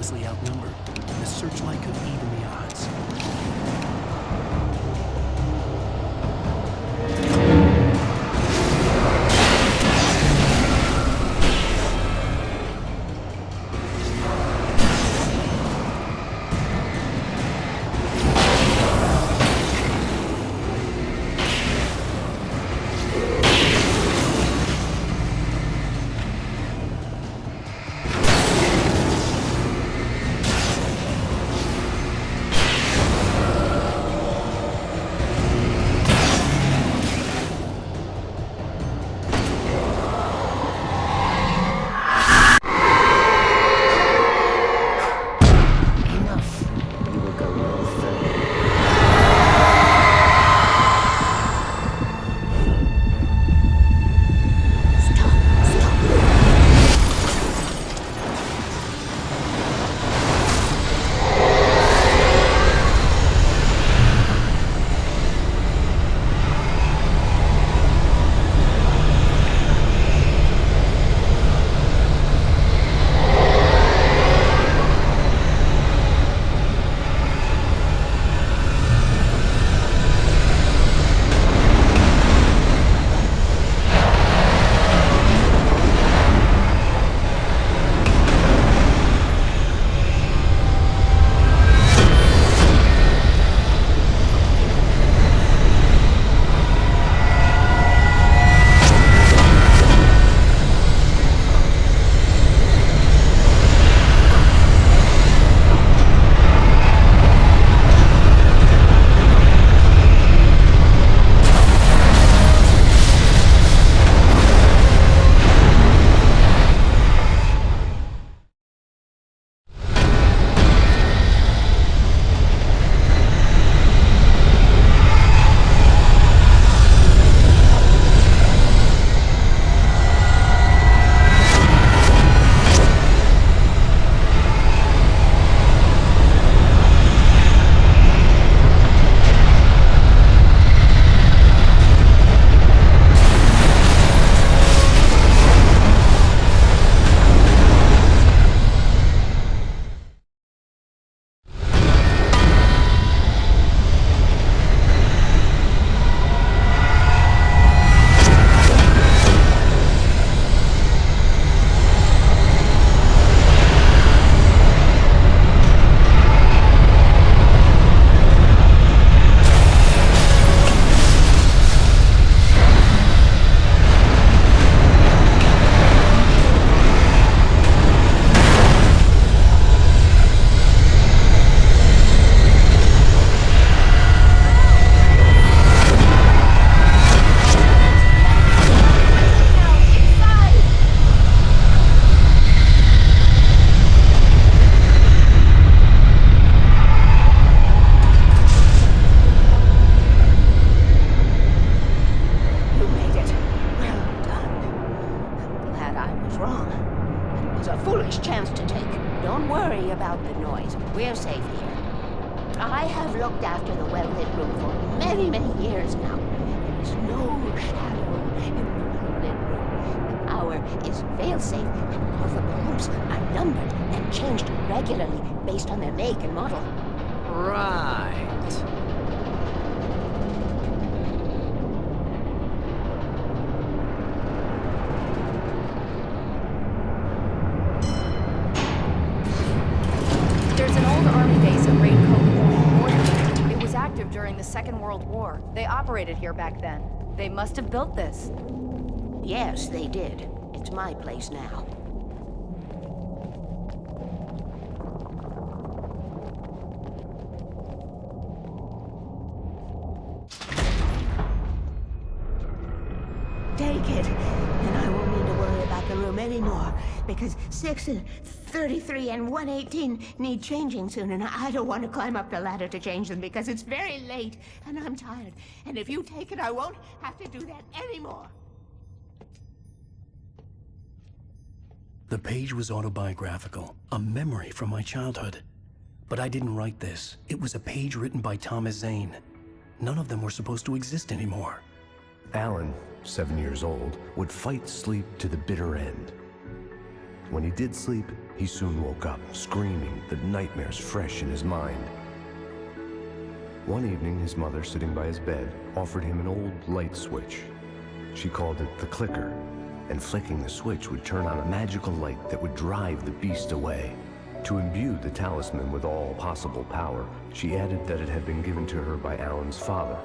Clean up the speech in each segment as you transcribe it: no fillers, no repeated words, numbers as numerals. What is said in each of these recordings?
ridiculously outnumbered. The searchlight could even the odds. We're safe here. I have looked after the well-lit room for many, many years now. There is no shadow in the well-lit room. The hour is fail-safe, and all the bulbs are numbered and changed regularly based on their make and model. Right. There's an old army base at Raincoat Point, north of here. It was active during the Second World War. They operated here back then. They must have built this. Yes, they did. It's my place now. Take it, and I won't need to worry about the room anymore, because 6 and 33 and 118 need changing soon, and I don't want to climb up the ladder to change them because it's very late, and I'm tired. And if you take it, I won't have to do that anymore. The page was autobiographical, a memory from my childhood. But I didn't write this. It was a page written by Thomas Zane. None of them were supposed to exist anymore. Alan, 7 years old, would fight sleep to the bitter end. When he did sleep, he soon woke up, screaming, the nightmares fresh in his mind. One evening, his mother, sitting by his bed, offered him an old light switch. She called it the clicker, and flicking the switch would turn on a magical light that would drive the beast away. To imbue the talisman with all possible power, she added that it had been given to her by Alan's father.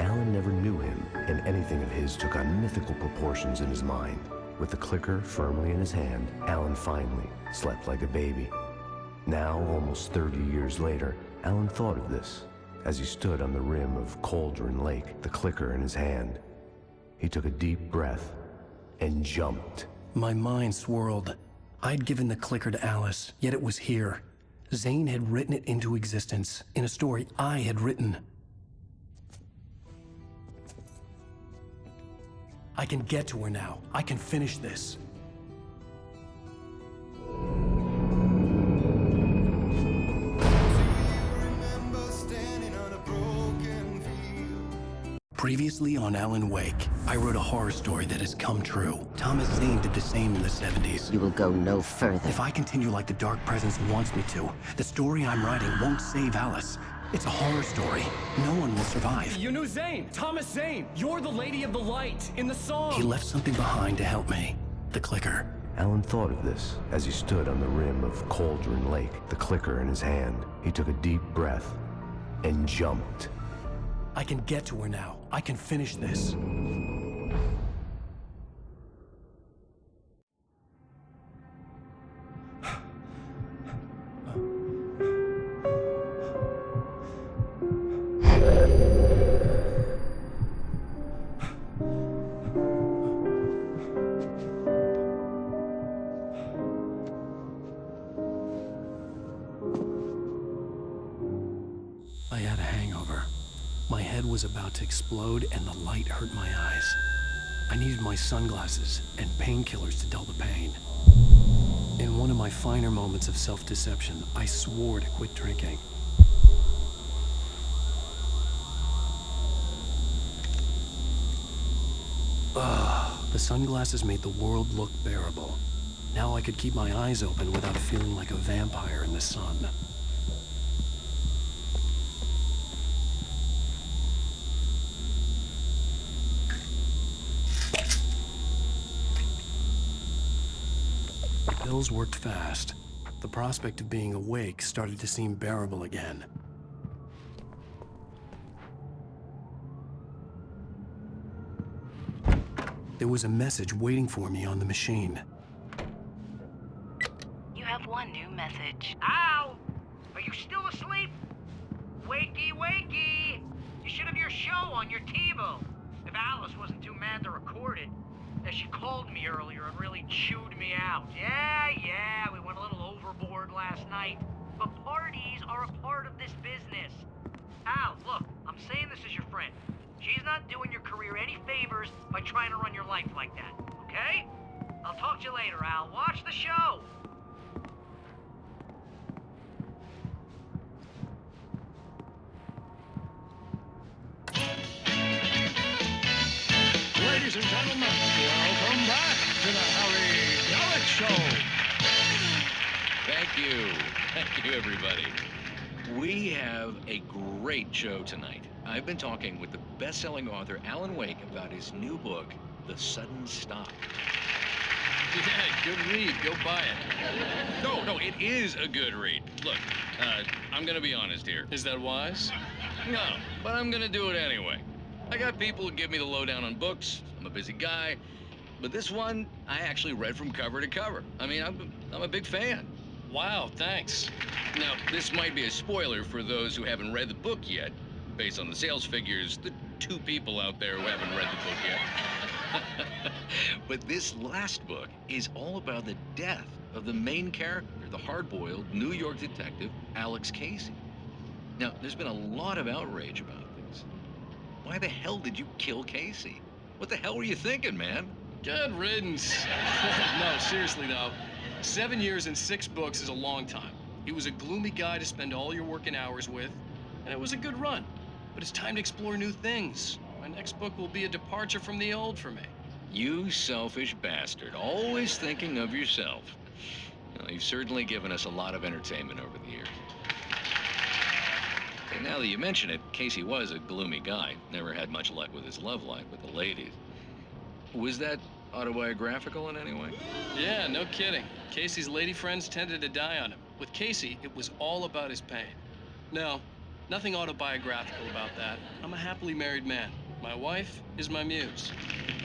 Alan never knew him, and anything of his took on mythical proportions in his mind. With the clicker firmly in his hand, Alan finally slept like a baby. Now, almost 30 years later, Alan thought of this as he stood on the rim of Cauldron Lake, the clicker in his hand. He took a deep breath and jumped. My mind swirled. I'd given the clicker to Alice, yet it was here. Zane had written it into existence, in a story I had written. I can get to her now. I can finish this. Previously on Alan Wake, I wrote a horror story that has come true. Thomas Zane did the same in the 70s. You will go no further. If I continue like the Dark Presence wants me to, the story I'm writing won't save Alice. It's a horror story. No one will survive. You knew Zane! Thomas Zane! You're the Lady of the Light in the song! He left something behind to help me. The clicker. Alan thought of this as he stood on the rim of Cauldron Lake, the clicker in his hand. He took a deep breath and jumped. I can get to her now. I can finish this. I had a hangover. My head was about to explode and the light hurt my eyes. I needed my sunglasses and painkillers to dull the pain. In one of my finer moments of self-deception, I swore to quit drinking. The sunglasses made the world look bearable. Now I could keep my eyes open without feeling like a vampire in the sun. Pills worked fast. The prospect of being awake started to seem bearable again. There was a message waiting for me on the machine. You have one new message. Al! Are you still asleep? Wakey, wakey! You should have your show on your TiVo. If Alice wasn't too mad to record it. She called me earlier and really chewed me out. Yeah, we went a little overboard last night. But parties are a part of this business. Al, look, I'm saying this as your friend. She's not doing your career any favors by trying to run your life like that, okay? I'll talk to you later, Al. Watch the show! Ladies and gentlemen, welcome back to the Harry Gallic Show. Thank you. Thank you, everybody. We have a great show tonight. I've been talking with the best-selling author Alan Wake about his new book, The Sudden Stop. Yeah, good read. Go buy it. No, it is a good read. Look, I'm gonna be honest here. Is that wise? No, but I'm gonna do it anyway. I got people who give me the lowdown on books. I'm a busy guy. But this one, I actually read from cover to cover. I mean, I'm a big fan. Wow, thanks. Now, this might be a spoiler for those who haven't read the book yet. Based on the sales figures, the 2 people out there who haven't read the book yet. But this last book is all about the death of the main character, the hard-boiled New York detective, Alex Casey. Now, there's been a lot of outrage about this. Why the hell did you kill Casey? What the hell were you thinking, man? Good riddance. No, seriously though. 7 years and 6 books is a long time. He was a gloomy guy to spend all your working hours with, and it was a good run. But it's time to explore new things. My next book will be a departure from the old for me. You selfish bastard, always thinking of yourself. Well, you've certainly given us a lot of entertainment over the years. And now that you mention it, Casey was a gloomy guy. Never had much luck with his love life with the ladies. Was that autobiographical in any way? Yeah, no kidding. Casey's lady friends tended to die on him. With Casey, it was all about his pain. No, nothing autobiographical about that. I'm a happily married man. My wife is my muse.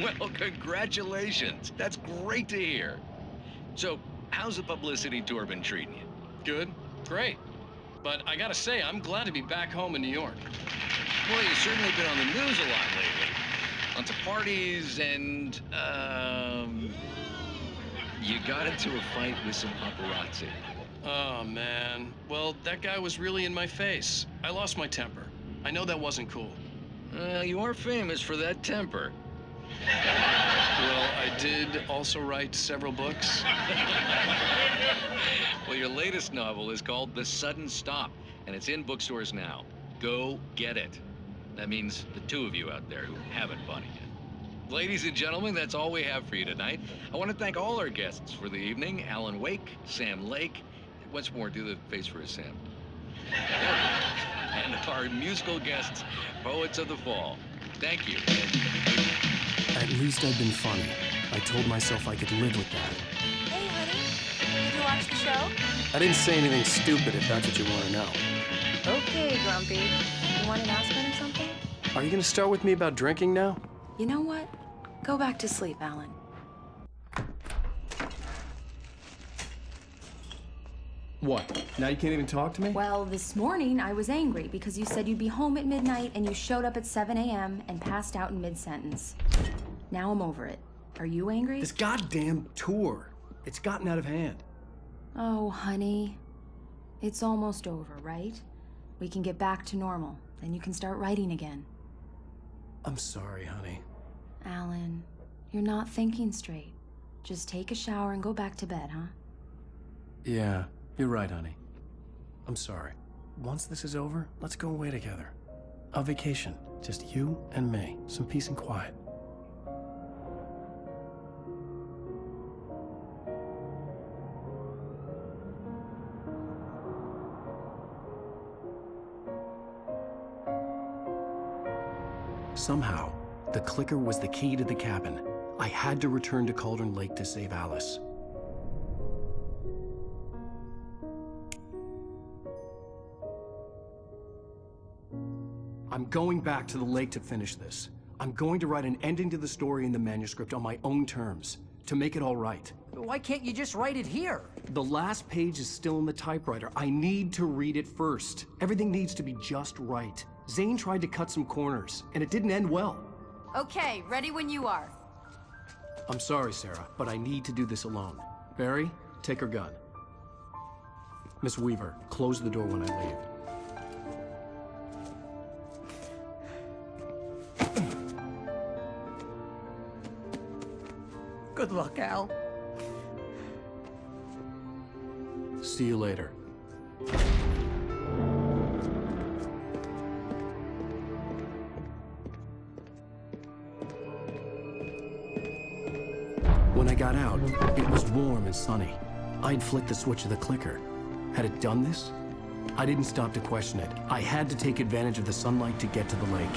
Well, congratulations. That's great to hear. So, how's the publicity tour been treating you? Good, great. But I gotta say, I'm glad to be back home in New York. Well, you've certainly been on the news a lot lately. Lots of parties and, you got into a fight with some paparazzi. Oh, man. Well, that guy was really in my face. I lost my temper. I know that wasn't cool. Well, you are famous for that temper. Well, I did also write several books. Well, your latest novel is called The Sudden Stop, and it's in bookstores now. Go get it. That means the two of you out there who haven't bought it yet. Ladies and gentlemen, that's all we have for you tonight. I want to thank all our guests for the evening. Alan Wake, Sam Lake. Once more, do the face for a Sam. And our musical guests, Poets of the Fall. Thank you. At least I'd been funny. I told myself I could live with that. Hey, honey. Did you watch the show? I didn't say anything stupid if that's what you want to know. Okay, Grumpy. You want an aspirin or something? Are you going to start with me about drinking now? You know what? Go back to sleep, Alan. What? Now you can't even talk to me? Well, this morning I was angry because you said you'd be home at midnight and you showed up at 7 a.m. and passed out in mid-sentence. Now I'm over it. Are you angry? This goddamn tour. It's gotten out of hand. Oh, honey. It's almost over, right? We can get back to normal. Then you can start writing again. I'm sorry, honey. Alan, you're not thinking straight. Just take a shower and go back to bed, huh? Yeah, you're right, honey. I'm sorry. Once this is over, let's go away together. A vacation. Just you and me. Some peace and quiet. Somehow, the clicker was the key to the cabin. I had to return to Cauldron Lake to save Alice. I'm going back to the lake to finish this. I'm going to write an ending to the story in the manuscript on my own terms, to make it all right. Why can't you just write it here? The last page is still in the typewriter. I need to read it first. Everything needs to be just right. Zane tried to cut some corners, and it didn't end well. Okay, ready when you are. I'm sorry, Sarah, but I need to do this alone. Barry, take her gun. Miss Weaver, close the door when I leave. Good luck, Al. See you later. When I got out, it was warm and sunny. I'd flicked the switch of the clicker. Had it done this? I didn't stop to question it. I had to take advantage of the sunlight to get to the lake.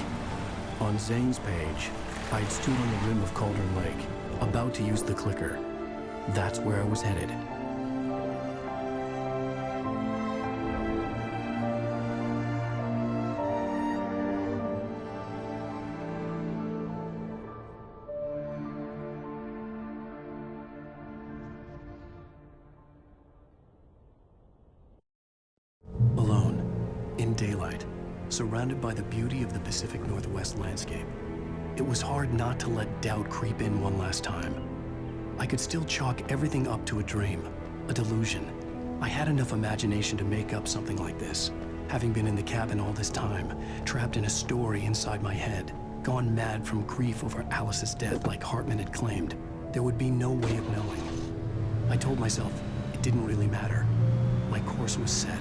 On Zane's page, I'd stood on the rim of Cauldron Lake, about to use the clicker. That's where I was headed. Alone, in daylight, surrounded by the beauty of the Pacific Northwest landscape. It was hard not to let doubt creep in one last time. I could still chalk everything up to a dream, a delusion. I had enough imagination to make up something like this, having been in the cabin all this time, trapped in a story inside my head, gone mad from grief over Alice's death like Hartman had claimed. There would be no way of knowing. I told myself it didn't really matter. My course was set.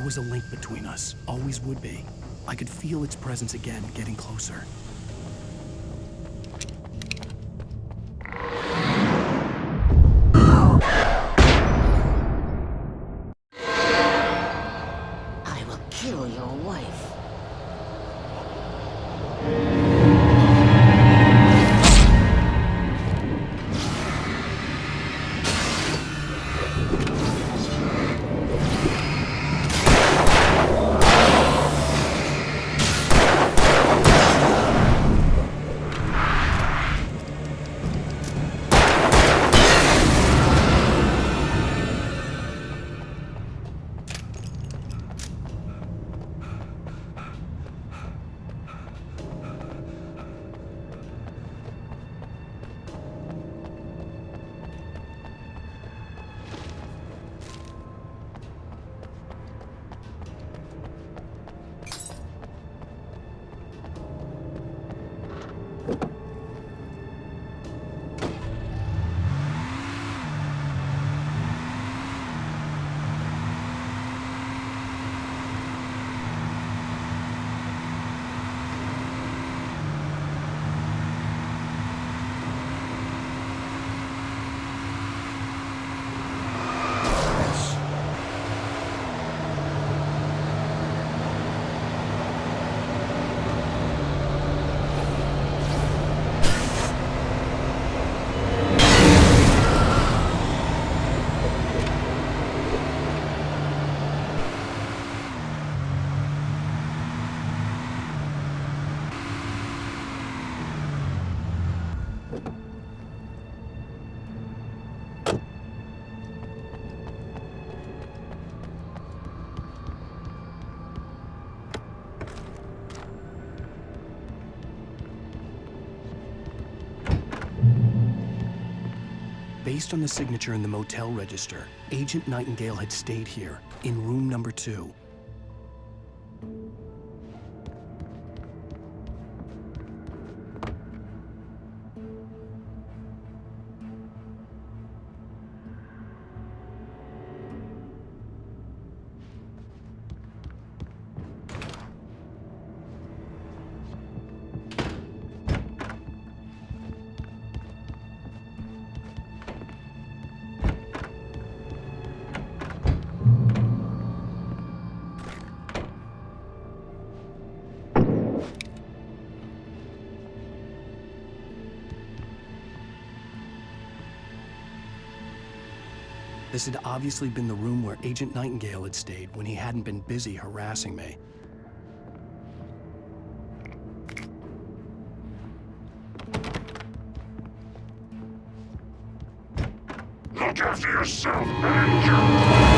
was a link between us, always would be. I could feel its presence again, getting closer. I will kill your wife. Based on the signature in the motel register, Agent Nightingale had stayed here, in room number 2. This had obviously been the room where Agent Nightingale had stayed when he hadn't been busy harassing me. Look after yourself, manager!